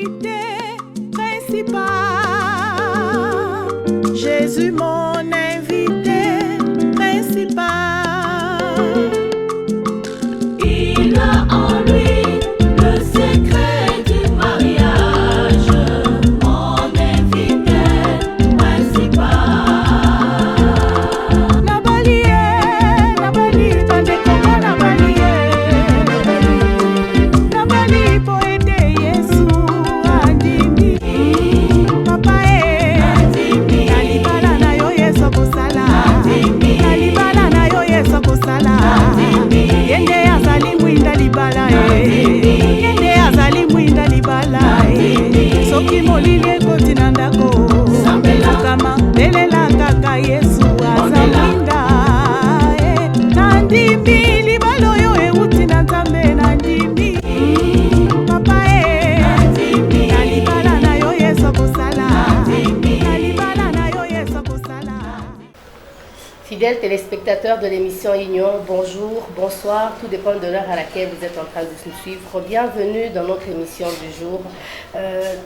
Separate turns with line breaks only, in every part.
invité principal. Jésus, mon invité principal.
Il a en lui le secret du mariage, mon invité principal.
Nabali, bandeko nabali, nabali po ete Yesu andimi. Papa nalibala na yo Yesu kosala. Nalibala na yo Yesu kosala. Yende azali mwinda libala yende azali mwinda libala soki molili ekoti na ndako kama belela kaka Yesu aza mwinda nandimi libala oyo euti na Nzambe nandimi papa nalibala na yo Yesu kosala nalibala na yo Yesu kosala.
Fidèles téléspectateurs de l'émission Union, bonjour, bonsoir, tout dépend de l'heure à laquelle vous êtes en train de nous suivre. Bienvenue dans notre émission du jour.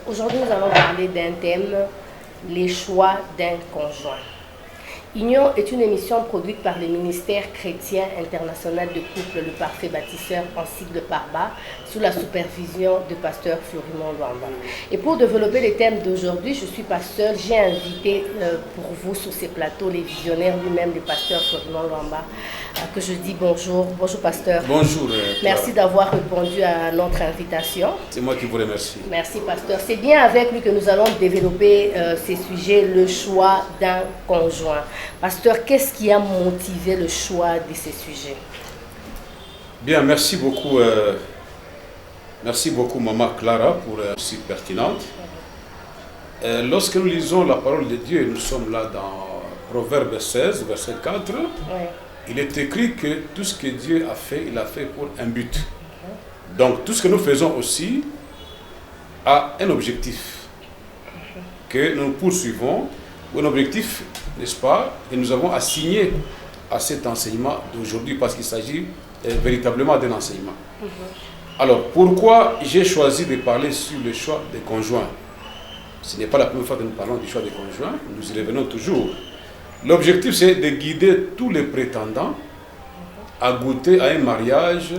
Aujourd'hui, nous allons parler d'un thème, les choix d'un conjoint. Union est une émission produite par le ministère chrétien international de couple, le parfait bâtisseur en sigle PARBA, sous la supervision de pasteur Florimond Luamba. Et pour développer les thèmes d'aujourd'hui, je ne suis pas seule, j'ai invité pour vous sur ces plateaux les visionnaires lui-même, le pasteur Florimond Luamba, que je dis bonjour. Bonjour pasteur.
Bonjour.
Merci d'avoir répondu à notre invitation.
C'est moi qui vous remercie.
Merci pasteur. C'est bien avec lui que nous allons développer ces sujets, le choix d'un conjoint. Pasteur, qu'est-ce qui a motivé le choix de ces sujets?
Bien, merci beaucoup Maman Clara pour aussi pertinente. Lorsque nous lisons la parole de Dieu, nous sommes là dans Proverbe 16, verset 4, il est écrit que tout ce que Dieu a fait, il a fait pour un but. Donc tout ce que nous faisons aussi a un objectif que nous poursuivons, ou un objectif, n'est-ce pas, que nous avons assigné à cet enseignement d'aujourd'hui, parce qu'il s'agit véritablement d'un enseignement. Alors, pourquoi j'ai choisi de parler sur le choix des conjoints? Ce n'est pas la première fois que nous parlons du choix des conjoints, nous y revenons toujours. L'objectif, c'est de guider tous les prétendants à goûter à un mariage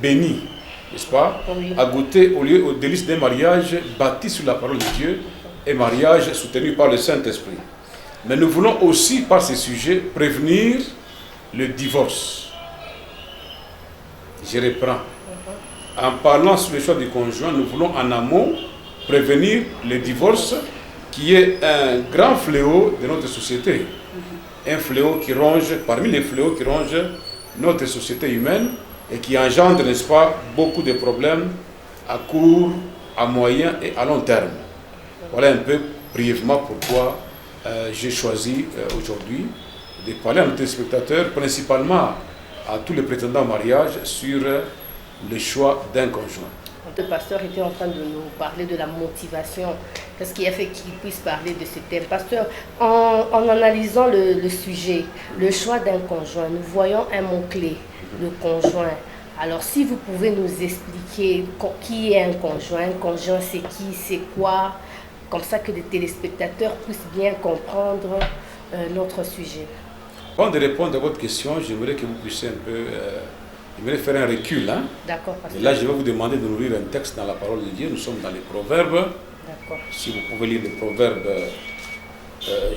béni, n'est-ce pas? À goûter aux délices d'un mariage bâti sur la parole de Dieu, et mariage soutenu par le Saint-Esprit. Mais nous voulons aussi, par ces sujets, prévenir le divorce. Je reprends. En parlant sur le choix du conjoint, nous voulons en amont prévenir le divorce, qui est un grand fléau de notre société. Un fléau qui ronge, parmi les fléaux qui rongent notre société humaine et qui engendre, n'est-ce pas, beaucoup de problèmes à court, à moyen et à long terme. Voilà un peu brièvement pourquoi j'ai choisi aujourd'hui de parler à nos téléspectateurs, principalement à tous les prétendants au mariage, sur le choix d'un conjoint.
Le pasteur était en train de nous parler de la motivation. Qu'est-ce qui a fait qu'il puisse parler de ce thème? Pasteur, en analysant le sujet, le choix d'un conjoint, nous voyons un mot-clé, le conjoint. Alors, si vous pouvez nous expliquer qui est un conjoint c'est qui, c'est quoi, comme ça que les téléspectateurs puissent bien comprendre notre sujet.
Avant de répondre à votre question, j'aimerais que vous puissiez un peu... j'aimerais faire un recul. Hein?
D'accord, pasteur.
Et là, je vais vous demander de nous lire un texte dans la parole de Dieu. Nous sommes dans les Proverbes.
D'accord.
Si vous pouvez lire les Proverbes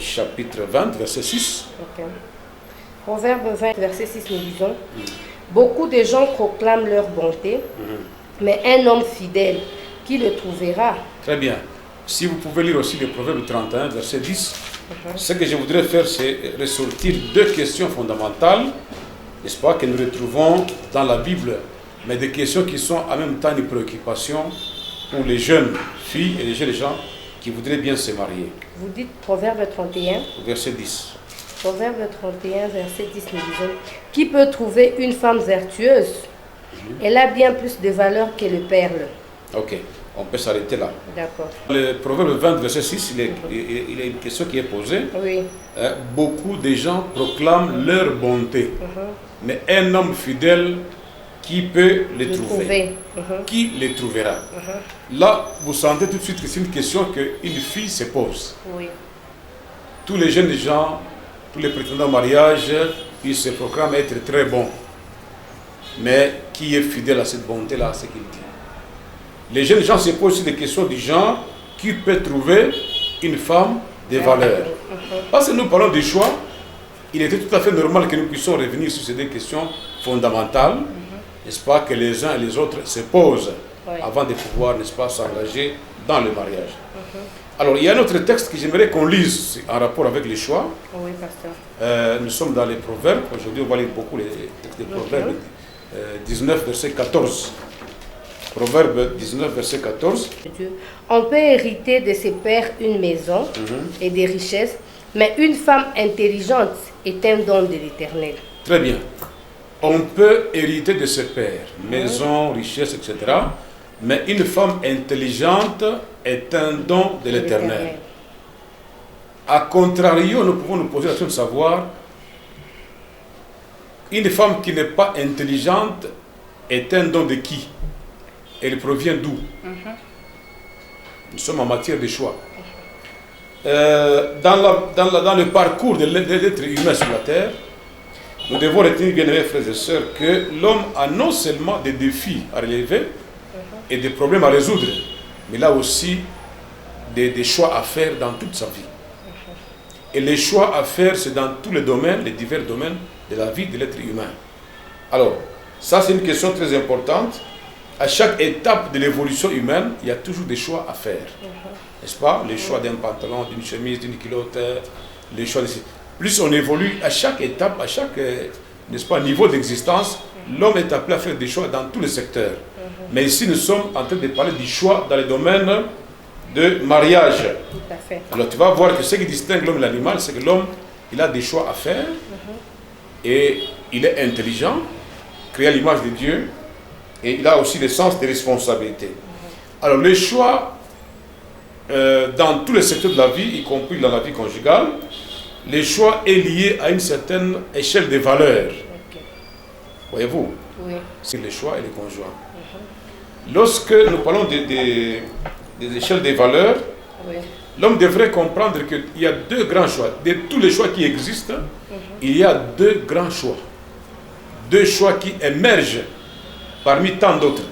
chapitre 20, verset 6.
Ok. Proverbe 20, verset 6, nous disons beaucoup de gens proclament leur bonté, mais un homme fidèle, qui le trouvera?
Très bien. Si vous pouvez lire aussi le Proverbe 31, verset 10. Ce que je voudrais faire, c'est ressortir deux questions fondamentales, n'est-ce pas, que nous retrouvons dans la Bible, mais des questions qui sont en même temps une préoccupation pour les jeunes filles et les jeunes gens qui voudraient bien se marier.
Vous dites Proverbe 31.
Verset 10.
Proverbe 31, verset 10, nous disons qui peut trouver une femme vertueuse? Elle a bien plus de valeur que le perle.
Ok, on peut s'arrêter là.
D'accord.
Le Proverbe 20, verset 6, il y a une question qui est posée.
Oui.
Beaucoup de gens proclament leur bonté, mais un homme fidèle, qui peut les trouver. Qui les trouvera? Là, vous sentez tout de suite que c'est une question qu'une fille se pose.
Oui.
Tous les jeunes gens, tous les prétendants au mariage, ils se proclament être très bons. Mais qui est fidèle à cette bonté-là, c'est ce qu'il dit. Les jeunes gens se posent aussi des questions du genre, qui peut trouver une femme de valeur? Parce que nous parlons du choix, il était tout à fait normal que nous puissions revenir sur ces deux questions fondamentales, n'est-ce pas, que les uns et les autres se posent avant de pouvoir, n'est-ce pas, s'engager dans le mariage. Alors, il y a un autre texte que j'aimerais qu'on lise en rapport avec les choix.
Oui, pasteur.
Nous sommes dans les Proverbes. Aujourd'hui, on va lire beaucoup les textes des Proverbes. 19, verset 14. Proverbe 19, verset 14.
On peut hériter de ses pères une maison et des richesses, mais une femme intelligente est un don de l'Éternel.
Très bien. On peut hériter de ses pères, maison, richesse, etc. Mais une femme intelligente est un don de l'Éternel. A contrario, nous pouvons nous poser la question de savoir, une femme qui n'est pas intelligente est un don de qui? Elle provient d'où? Nous sommes en matière de choix. Dans le parcours de l'être humain sur la terre, nous devons retenir, bien aimés frères et sœurs, que l'homme a non seulement des défis à relever et des problèmes à résoudre, mais il a aussi des choix à faire dans toute sa vie. Et les choix à faire, c'est dans tous les domaines, les divers domaines de la vie de l'être humain. Alors, ça c'est une question très importante. À chaque étape de l'évolution humaine, il y a toujours des choix à faire. N'est-ce pas? Les choix d'un pantalon, d'une chemise, d'une culotte, les choix de... Plus on évolue, à chaque étape, à chaque, n'est-ce pas, niveau d'existence, l'homme est appelé à faire des choix dans tous les secteurs. Mais ici, nous sommes en train de parler du choix dans les domaines de mariage.
Tout à fait.
Alors tu vas voir que ce qui distingue l'homme et l'animal, c'est que l'homme, il a des choix à faire et il est intelligent, créé à l'image de Dieu, et il a aussi le sens des responsabilités. Alors les choix dans tous les secteurs de la vie, y compris dans la vie conjugale, les choix est lié à une certaine échelle de valeurs. Voyez-vous?
Oui.
C'est les choix et les conjoints. Lorsque nous parlons des échelles de valeurs, l'homme devrait comprendre qu'il y a deux grands choix. De tous les choix qui existent, il y a deux grands choix. Deux choix qui émergent parmi tant d'autres.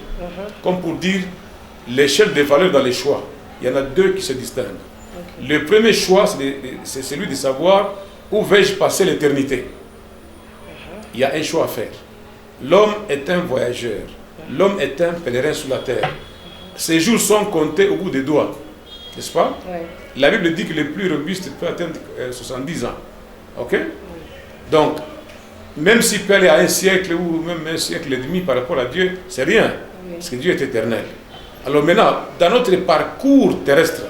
Comme pour dire l'échelle des valeurs dans les choix. Il y en a deux qui se distinguent. Le premier choix, c'est celui de savoir où vais-je passer l'éternité. Il y a un choix à faire. L'homme est un voyageur. L'homme est un pèlerin sur la terre. Ses jours sont comptés au bout des doigts. N'est-ce pas? La Bible dit que le plus robuste peut atteindre 70 ans. Ok? Donc, même s'il peut aller à un siècle ou même un siècle et demi par rapport à Dieu, c'est rien. Parce que Dieu est éternel. Alors maintenant, dans notre parcours terrestre,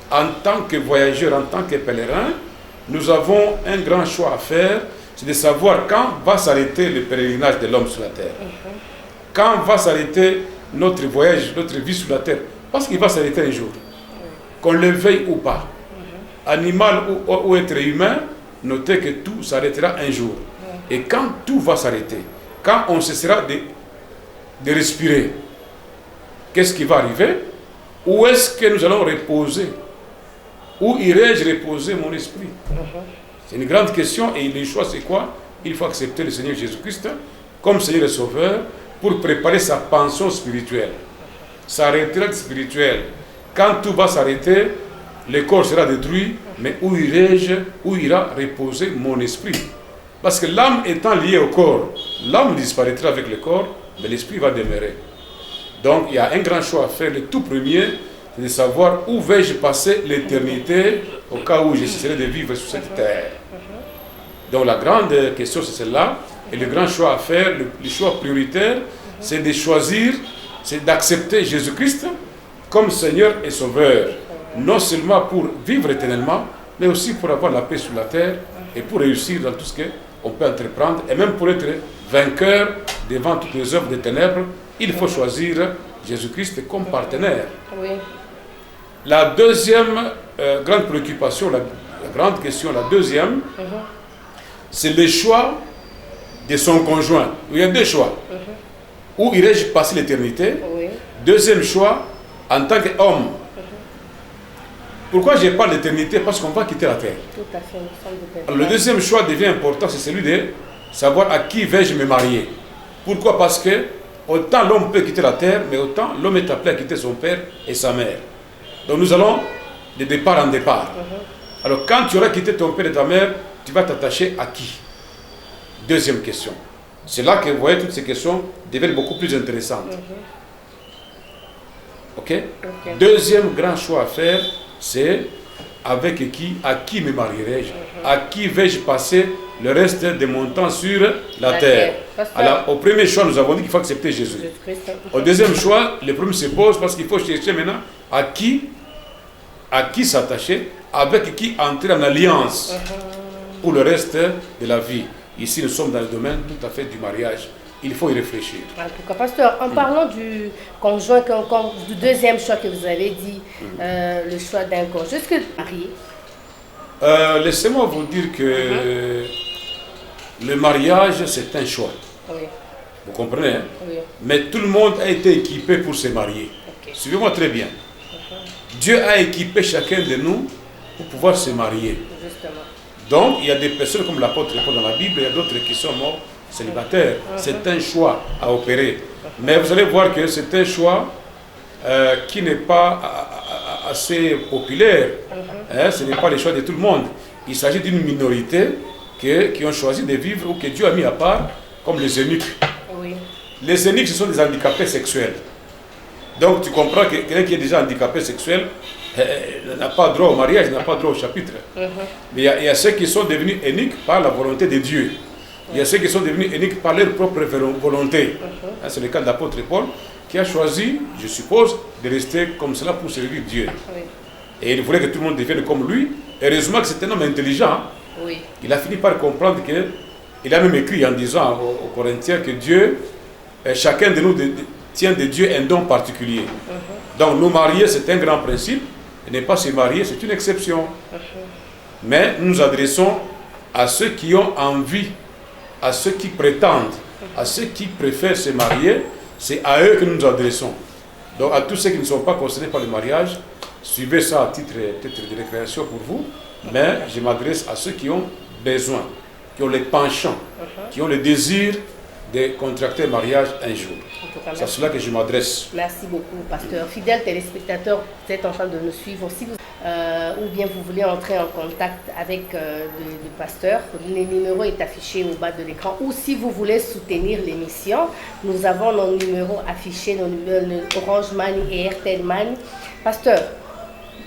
en tant que voyageur, en tant que pèlerin, nous avons un grand choix à faire, c'est de savoir quand va s'arrêter le pèlerinage de l'homme sur la terre. Quand va s'arrêter notre voyage, notre vie sur la terre. Parce qu'il va s'arrêter un jour. Qu'on le veuille ou pas. Animal ou être humain, notez que tout s'arrêtera un jour. Et quand tout va s'arrêter, quand on cessera de respirer, qu'est-ce qui va arriver? Où est-ce que nous allons reposer? Où irai-je reposer mon esprit? C'est une grande question et le choix c'est quoi? Il faut accepter le Seigneur Jésus-Christ comme Seigneur et Sauveur pour préparer sa pension spirituelle, sa retraite spirituelle. Quand tout va s'arrêter, le corps sera détruit, mais où irai-je, où ira reposer mon esprit? Parce que l'âme étant liée au corps, l'âme disparaîtra avec le corps, mais l'esprit va demeurer. Donc il y a un grand choix à faire. Le tout premier, c'est de savoir où vais-je passer l'éternité au cas où je cesserai de vivre sur cette terre. Donc la grande question c'est celle-là. Et le grand choix à faire, le choix prioritaire, c'est de choisir, c'est d'accepter Jésus-Christ comme Seigneur et Sauveur. Non seulement pour vivre éternellement, mais aussi pour avoir la paix sur la terre et pour réussir dans tout ce qu'on peut entreprendre. Et même pour être vainqueur devant toutes les œuvres des ténèbres, il faut choisir Jésus-Christ comme partenaire. La deuxième grande préoccupation, la grande question, la deuxième, c'est le choix de son conjoint. Il y a deux choix. Où irai-je passer l'éternité?
Oui.
Deuxième choix, en tant qu'homme. Pourquoi je parle d'éternité? Parce qu'on va quitter la terre.
Tout à fait, nous sommes de
Alors, le deuxième choix devient important, c'est celui de savoir à qui vais-je me marier. Pourquoi? Parce que autant l'homme peut quitter la terre, mais autant l'homme est appelé à quitter son père et sa mère. Donc nous allons de départ en départ. Alors quand tu auras quitté ton père et ta mère, tu vas t'attacher à qui? Deuxième question. C'est là que vous voyez toutes ces questions deviennent beaucoup plus intéressantes. Ok? Deuxième grand choix à faire, c'est avec qui, à qui me marierai-je? À qui vais-je passer le reste de mon temps sur la terre? Alors, au premier choix, nous avons dit qu'il faut accepter Jésus. Au deuxième choix, le problème se pose parce qu'il faut chercher maintenant à qui s'attacher, avec qui entrer en alliance pour le reste de la vie. Ici, nous sommes dans le domaine tout à fait du mariage. Il faut y réfléchir.
En tout cas, pasteur, en parlant du conjoint, du deuxième choix que vous avez dit, le choix d'un conjoint, est-ce que marié?
Laissez-moi vous dire que le mariage, c'est un choix.
Oui.
Vous comprenez, hein?
Oui.
Mais tout le monde a été équipé pour se marier.
Okay.
Suivez-moi très bien. Dieu a équipé chacun de nous pour pouvoir se marier.
Justement.
Donc, il y a des personnes comme l'apôtre Paul dans la Bible, il y a d'autres qui sont morts célibataires. C'est un choix à opérer. Mais vous allez voir que c'est un choix qui n'est pas assez populaire. Hein, ce n'est pas le choix de tout le monde. Il s'agit d'une minorité qui ont choisi de vivre ou que Dieu a mis à part, comme les eunuques.
Oui.
Les eunuques, ce sont des handicapés sexuels. Donc, tu comprends que quelqu'un qui est déjà handicapé sexuel n'a pas droit au mariage, n'a pas droit au chapitre. Mais il y a ceux qui sont devenus eunuques par la volonté de Dieu. Il y a ceux qui sont devenus eunuques par leur propre volonté. C'est le cas de l'apôtre Paul, qui a choisi, je suppose, de rester comme cela pour servir Dieu.
Oui.
Et il voulait que tout le monde devienne comme lui. Heureusement que c'est un homme intelligent.
Oui.
Il a fini par comprendre que, il a même écrit en disant aux Corinthiens que Dieu, chacun de nous tient de Dieu un don particulier. Donc nous marier, c'est un grand principe. Et ne pas se marier, c'est une exception. Mais nous nous adressons à ceux qui ont envie, à ceux qui prétendent, à ceux qui préfèrent se marier. C'est à eux que nous nous adressons. Donc à tous ceux qui ne sont pas concernés par le mariage, suivez ça à titre peut-être de récréation pour vous. Mais je m'adresse à ceux qui ont besoin, qui ont les penchants, qui ont le désir de contracter un mariage un jour. C'est à cela que je m'adresse.
Merci beaucoup, pasteur. Fidèles téléspectateurs, vous êtes en train de nous suivre. Si vous, ou bien vous voulez entrer en contact avec le pasteur, le numéro est affiché au bas de l'écran. Ou si vous voulez soutenir l'émission, nous avons nos numéros affichés, nos numéros Orange Money et Airtel Money. Pasteur,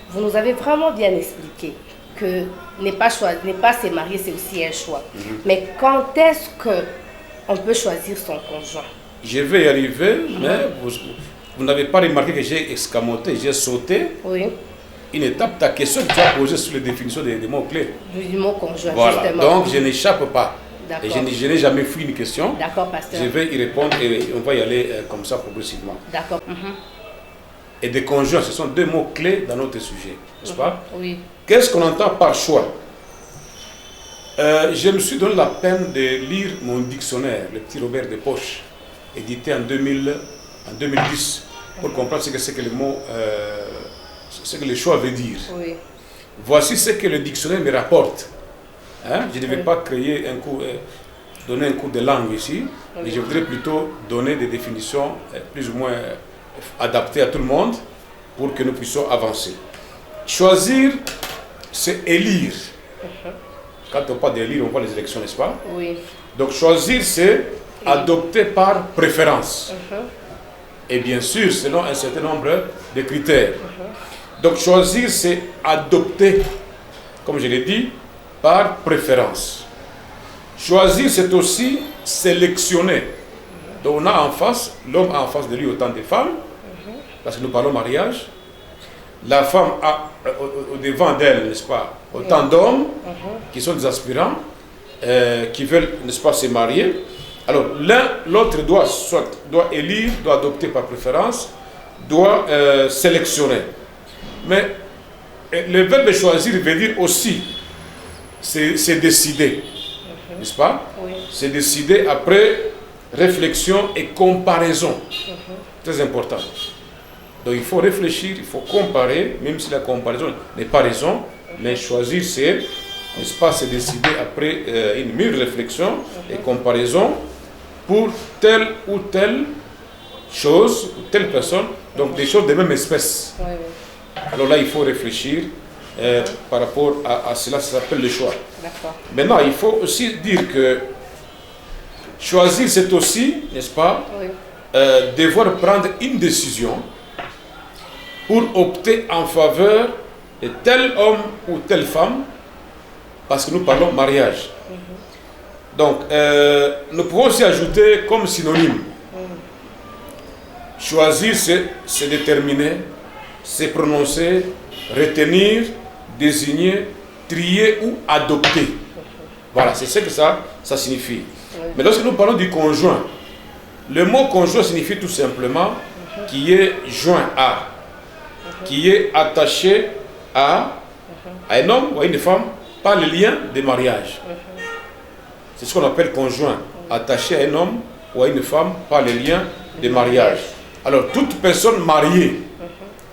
vous nous avez vraiment bien expliqué que ne pas se marier, c'est aussi un choix. Mais quand est-ce qu'on peut choisir son conjoint?
Je vais y arriver, mais vous n'avez pas remarqué que j'ai escamoté, j'ai sauté une étape. Ta question que tu as posée sur les définitions des mots-clés.
Du mot conjoint,
voilà.
Justement.
Donc je n'échappe pas. Et je n'ai jamais fui une question.
D'accord, pasteur.
Je vais y répondre et on va y aller comme ça progressivement.
D'accord.
Et des conjoints, ce sont deux mots-clés dans notre sujet, n'est-ce pas?
Oui.
Qu'est-ce qu'on entend par choix? Je me suis donné la peine de lire mon dictionnaire, le petit Robert de poche, édité en 2010, pour comprendre ce que c'est que le mot, ce que le choix veut dire.
Oui.
Voici ce que le dictionnaire me rapporte. Hein? Je ne vais pas créer donner un cours de langue ici, mais je voudrais plutôt donner des définitions plus ou moins adaptées à tout le monde pour que nous puissions avancer. Choisir, c'est élire. Quand on parle d'élire, on voit les élections, n'est-ce pas?
Oui.
Donc choisir, c'est adopter par préférence. Et bien sûr, selon un certain nombre de critères. Donc choisir, c'est adopter, comme je l'ai dit, par préférence. Choisir, c'est aussi sélectionner. Donc on a en face, l'homme a en face de lui autant de femmes, parce que nous parlons mariage. La femme a au devant d'elle, n'est-ce pas, autant d'hommes qui sont des aspirants, qui veulent, n'est-ce pas, se marier. Alors l'autre doit élire, doit adopter par préférence, doit sélectionner. Mais le verbe choisir veut dire aussi, c'est décider, n'est-ce pas? Oui. C'est décider après réflexion et comparaison. Très important. Donc il faut réfléchir, il faut comparer, même si la comparaison n'est pas raison, mais choisir c'est, n'est-ce pas, c'est décider après une mûre réflexion et comparaison pour telle ou telle chose, ou telle personne, donc des choses de même espèce.
Oui, oui.
Alors là, il faut réfléchir par rapport à cela, ça s'appelle le choix.
D'accord.
Maintenant, il faut aussi dire que choisir, c'est aussi, n'est-ce pas,
Oui.
devoir prendre une décision pour opter en faveur de tel homme ou telle femme, parce que nous parlons mariage. Donc, nous pouvons aussi ajouter comme synonyme. Choisir, c'est déterminer, c'est prononcer, retenir, désigner, trier ou adopter. Voilà, c'est ce que ça signifie. Mais lorsque nous parlons du conjoint, le mot conjoint signifie tout simplement qui est joint à, qui est attaché à un homme ou à une femme par le lien de mariage. C'est ce qu'on appelle conjoint, attaché à un homme ou à une femme par le lien de mariage. Alors, toute personne mariée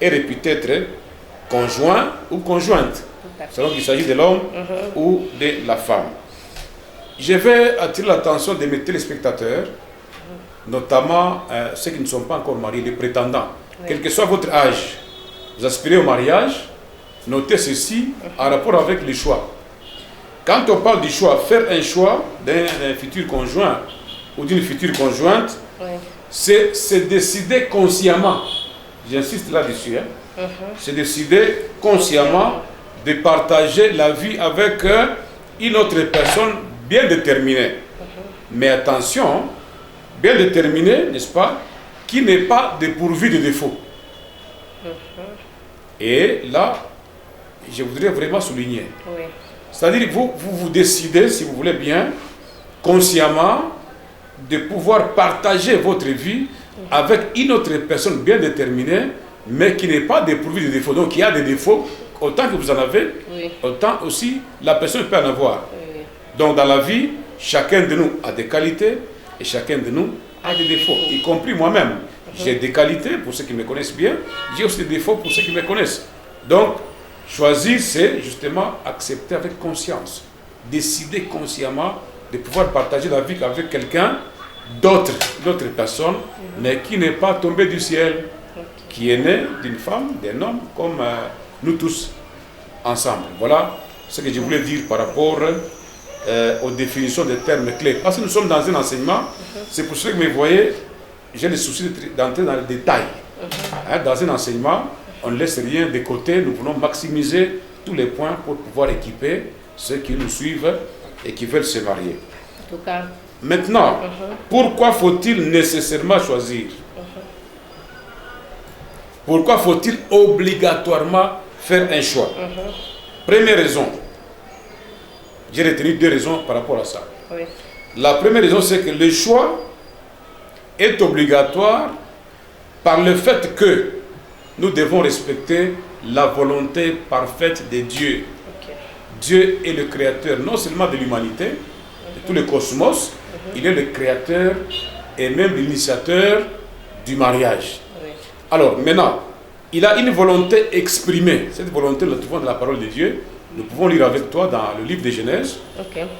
est réputée être conjoint ou conjointe, selon qu'il s'agit de l'homme ou de la femme. Je vais attirer l'attention de mes téléspectateurs, notamment ceux qui ne sont pas encore mariés, les prétendants. Quel que soit votre âge, vous aspirez au mariage, notez ceci en rapport avec le choix. Quand on parle du choix, faire un choix d'un futur conjoint ou d'une future conjointe, c'est décider consciemment, j'insiste là-dessus, c'est décider consciemment de partager la vie avec une autre personne bien déterminée. Mais attention, bien déterminée, n'est-ce pas, qui n'est pas dépourvue de défauts. Et là, je voudrais vraiment souligner. C'est-à-dire que vous décidez, si vous voulez bien, consciemment, de pouvoir partager votre vie avec une autre personne bien déterminée, mais qui n'est pas dépourvue de défauts. Donc, il y a des défauts, autant que vous en avez, autant aussi la personne peut en avoir. Donc, dans la vie, chacun de nous a des qualités et chacun de nous a des défauts, y compris moi-même. J'ai des qualités pour ceux qui me connaissent bien, j'ai aussi des défauts pour ceux qui me connaissent. Donc, choisir, c'est justement accepter avec conscience, décider consciemment de pouvoir partager la vie avec quelqu'un d'autre personne, mais qui n'est pas tombé du ciel, qui est né d'une femme, d'un homme, comme nous tous ensemble. Voilà ce que je voulais dire par rapport aux définitions des termes clés. Parce que nous sommes dans un enseignement, c'est pour ceux que vous voyez, j'ai le souci d'entrer dans le détail. Dans un enseignement, on ne laisse rien de côté, nous voulons maximiser tous les points pour pouvoir équiper ceux qui nous suivent et qui veulent se marier.
En tout cas.
Maintenant, pourquoi faut-il nécessairement choisir? Pourquoi faut-il obligatoirement faire un choix? Première raison, j'ai retenu deux raisons par rapport à ça. La première raison, c'est que le choix est obligatoire par le fait que nous devons respecter la volonté parfaite de Dieu. Dieu est le créateur non seulement de l'humanité, de tout le cosmos, il est le créateur et même l'initiateur du mariage. Alors maintenant, il a une volonté exprimée. Cette volonté, nous la trouvons dans la parole de Dieu. Nous pouvons lire avec toi dans le livre de Genèse.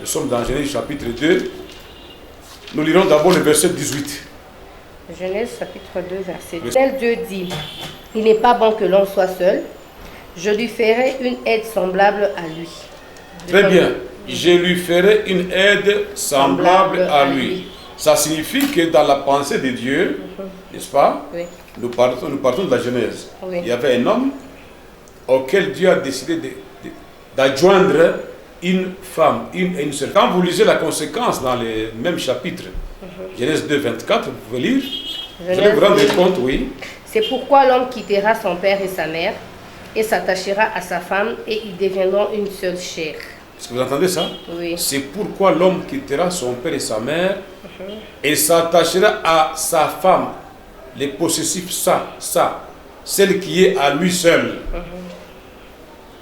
Nous sommes dans Genèse chapitre 2. Nous lirons d'abord le verset 18.
Genèse chapitre 2, verset 10. Dieu dit, il n'est pas bon que l'homme soit seul. Je lui ferai une aide semblable à lui.
Très bien. Je lui ferai une aide semblable à lui. Ça signifie que dans la pensée de Dieu, n'est-ce pas, nous partons de la Genèse. Il y avait un homme auquel Dieu a décidé d'adjoindre une femme, une seule. Quand vous lisez la conséquence dans les mêmes chapitres, Genèse 2, 24, vous pouvez lire, vous allez vous rendre compte,
C'est pourquoi l'homme quittera son père et sa mère et s'attachera à sa femme et ils deviendront une seule chair.
Est-ce que vous entendez ça? C'est pourquoi l'homme quittera son père et sa mère et s'attachera à sa femme. Les possessifs, ça, celle qui est à lui seul.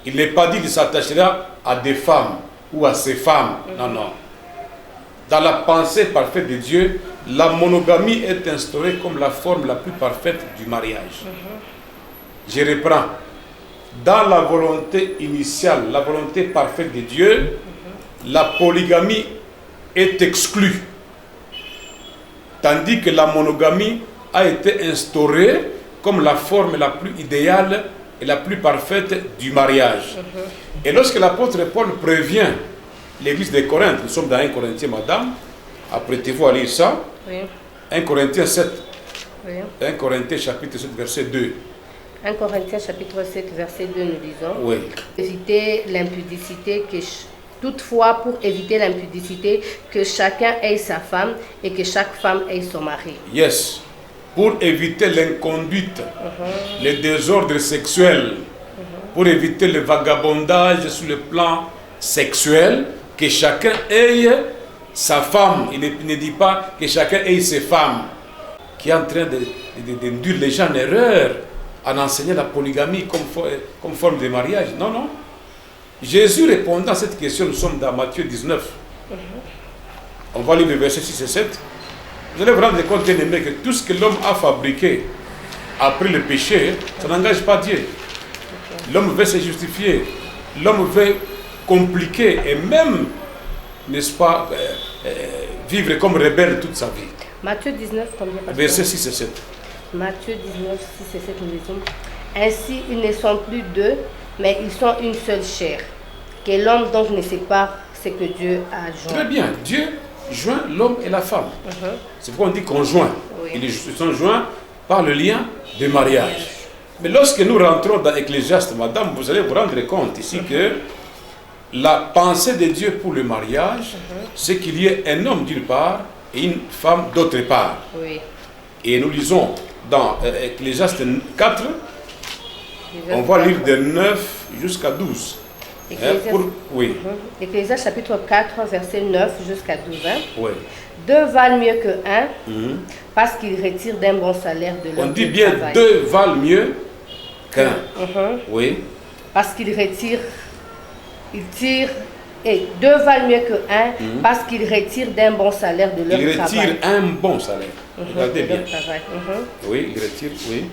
Il n'est pas dit qu'il s'attachera à des femmes ou à ses femmes. Non. Dans la pensée parfaite de Dieu, la monogamie est instaurée comme la forme la plus parfaite du mariage. Je reprends. Dans la volonté initiale, la volonté parfaite de Dieu, la polygamie est exclue. Tandis que la monogamie a été instaurée comme la forme la plus idéale et la plus parfaite du mariage. Et lorsque l'apôtre Paul prévient l'église de Corinthe, nous sommes dans 1 Corinthiens, madame, apprêtez-vous à lire ça.
Oui.
1 Corinthiens 7.
Oui.
1 Corinthiens chapitre 7, verset 2.
1 Corinthiens chapitre 7, verset 2, nous disons.
Oui.
Éviter l'impudicité, toutefois pour éviter l'impudicité, que chacun ait sa femme et que chaque femme ait son mari.
Yes. Pour éviter l'inconduite, les désordres sexuels, pour éviter le vagabondage sur le plan sexuel, que chacun ait sa femme. Il ne dit pas que chacun ait ses femmes, qui est en train d'induire les gens en erreur en enseignant la polygamie comme forme de mariage. Non, non. Jésus répondant à cette question, nous sommes dans Matthieu 19. On va lire le verset 6 et 7. Vous allez vous rendre compte, bien aimé, que tout ce que l'homme a fabriqué après le péché, ça n'engage pas Dieu. L'homme veut se justifier, l'homme veut compliquer et même, n'est-ce pas, vivre comme rebelle toute sa vie.
Matthieu 19, combien?
Verset 6 et 7.
Matthieu 19, 6 et 7, nous disons. Ainsi, ils ne sont plus deux, mais ils sont une seule chair. Que l'homme donc ne sépare ce que Dieu a joint.
Très bien, Dieu joint l'homme et la femme. C'est pourquoi on dit conjoint.
Oui.
Ils sont joints par le lien de mariage. Mais lorsque nous rentrons dans Ecclésiaste, madame, vous allez vous rendre compte ici que la pensée de Dieu pour le mariage, c'est qu'il y ait un homme d'une part et une femme d'autre part.
Oui.
Et nous lisons dans Ecclésiaste 4, on va lire de 9 jusqu'à 12. Oui.
Ecclésiaste chapitre 4, verset 9 jusqu'à 12.
Oui.
Deux valent mieux que un, parce qu'ils retirent d'un bon salaire de leur
On dit bien
travail.
deux valent mieux qu'un. Oui.
Parce qu'ils retirent, et deux valent mieux que un, parce qu'ils retirent d'un bon salaire de leur
Ils
travail.
retirent un bon salaire. Regardez
De
bien.
leur travail.
Oui, ils retirent, oui.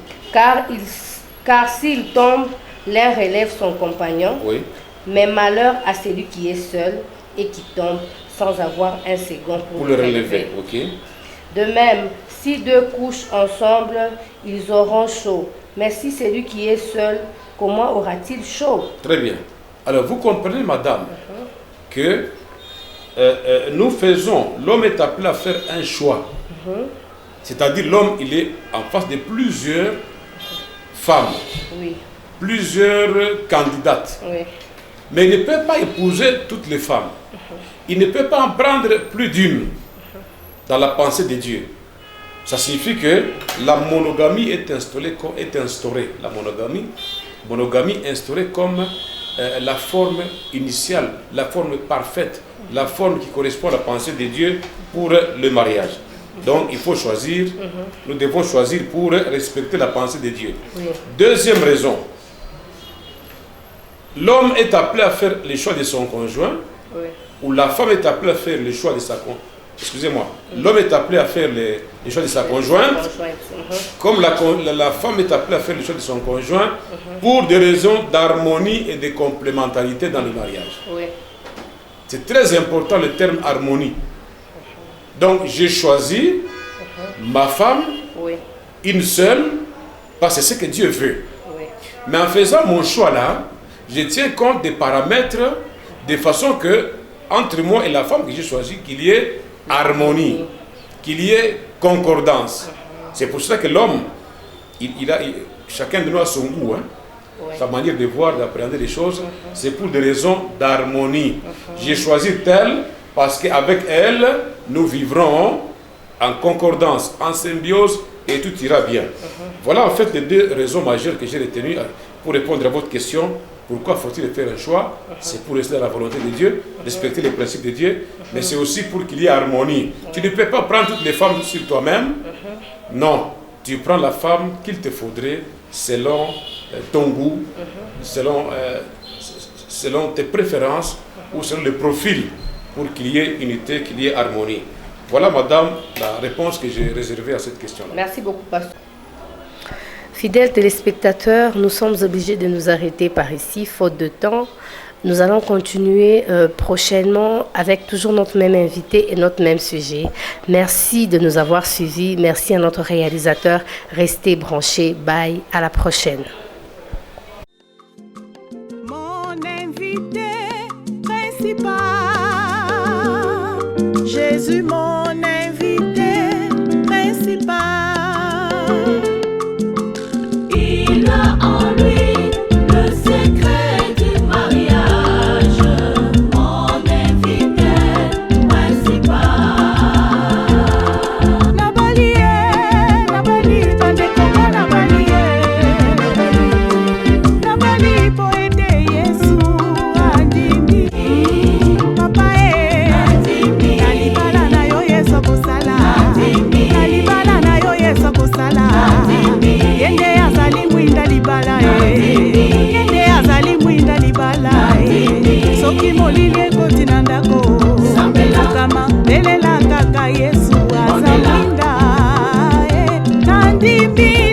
Car s'il tombe, l'un relève son compagnon,
Oui.
mais malheur à celui qui est seul et qui tombe sans avoir un second
Pour le relever, ok.
De même, si deux couchent ensemble, ils auront chaud. Mais si celui qui est seul, comment aura-t-il chaud?
Très bien. Alors, vous comprenez, madame, que nous faisons, l'homme est appelé à faire un choix. C'est-à-dire, l'homme, il est en face de plusieurs femmes,
Oui,
plusieurs candidates.
oui,
Mais il ne peut pas épouser toutes les femmes. Il ne peut pas en prendre plus d'une dans la pensée de Dieu. Ça signifie que la monogamie est instaurée. La monogamie instaurée comme la forme initiale, la forme parfaite, la forme qui correspond à la pensée de Dieu pour le mariage. Donc il faut choisir, nous devons choisir pour respecter la pensée de Dieu.
oui.
Deuxième raison, l'homme est appelé à faire le choix de son conjoint,
Oui.
ou la femme est appelée à faire le choix de sa conjointe. Excusez-moi, l'homme est appelé à faire le choix de sa conjointe, comme la femme est appelée à faire le choix de son conjoint, pour des raisons d'harmonie et de complémentarité dans le mariage.
Oui.
C'est très important le terme harmonie. Donc j'ai choisi ma femme,
Oui.
une seule, parce que c'est ce que Dieu veut.
Oui.
Mais en faisant mon choix là, je tiens compte des paramètres de façon que, entre moi et la femme que j'ai choisie, qu'il y ait harmonie, qu'il y ait concordance. C'est pour cela que l'homme, chacun de nous a son goût, hein, sa manière de voir, d'appréhender les choses. C'est pour des raisons d'harmonie. J'ai choisi telle parce qu'avec elle, nous vivrons en concordance, en symbiose et tout ira bien. Voilà en fait les deux raisons majeures que j'ai retenues pour répondre à votre question. Pourquoi faut-il faire un choix? C'est pour rester dans la volonté de Dieu, respecter les principes de Dieu, mais c'est aussi pour qu'il y ait harmonie. Tu ne peux pas prendre toutes les femmes sur toi-même. Non, tu prends la femme qu'il te faudrait selon ton goût, selon tes préférences ou selon le profil pour qu'il y ait unité, qu'il y ait harmonie. Voilà, madame, la réponse que j'ai réservée à cette question-là.
Merci beaucoup, pasteur. Fidèles téléspectateurs, nous sommes obligés de nous arrêter par ici, faute de temps. Nous allons continuer prochainement avec toujours notre même invité et notre même sujet. Merci de nous avoir suivis. Merci à notre réalisateur. Restez branchés. Bye. À la prochaine.
Mon invité principal, Jésus, mon invité principal.
Il a en lui le secret du mariage, mon invité principal.
Nabali, bande koma nabali, nabali po ete Yesu andimi, papa nalibala na yo Yesu kosala, nalibala na yo Yesu kosala, yende azali mwinda libala yende azali mwinda libala soki molili ekoti na ndako kama belela kaka Yesu aza mwinda nandimi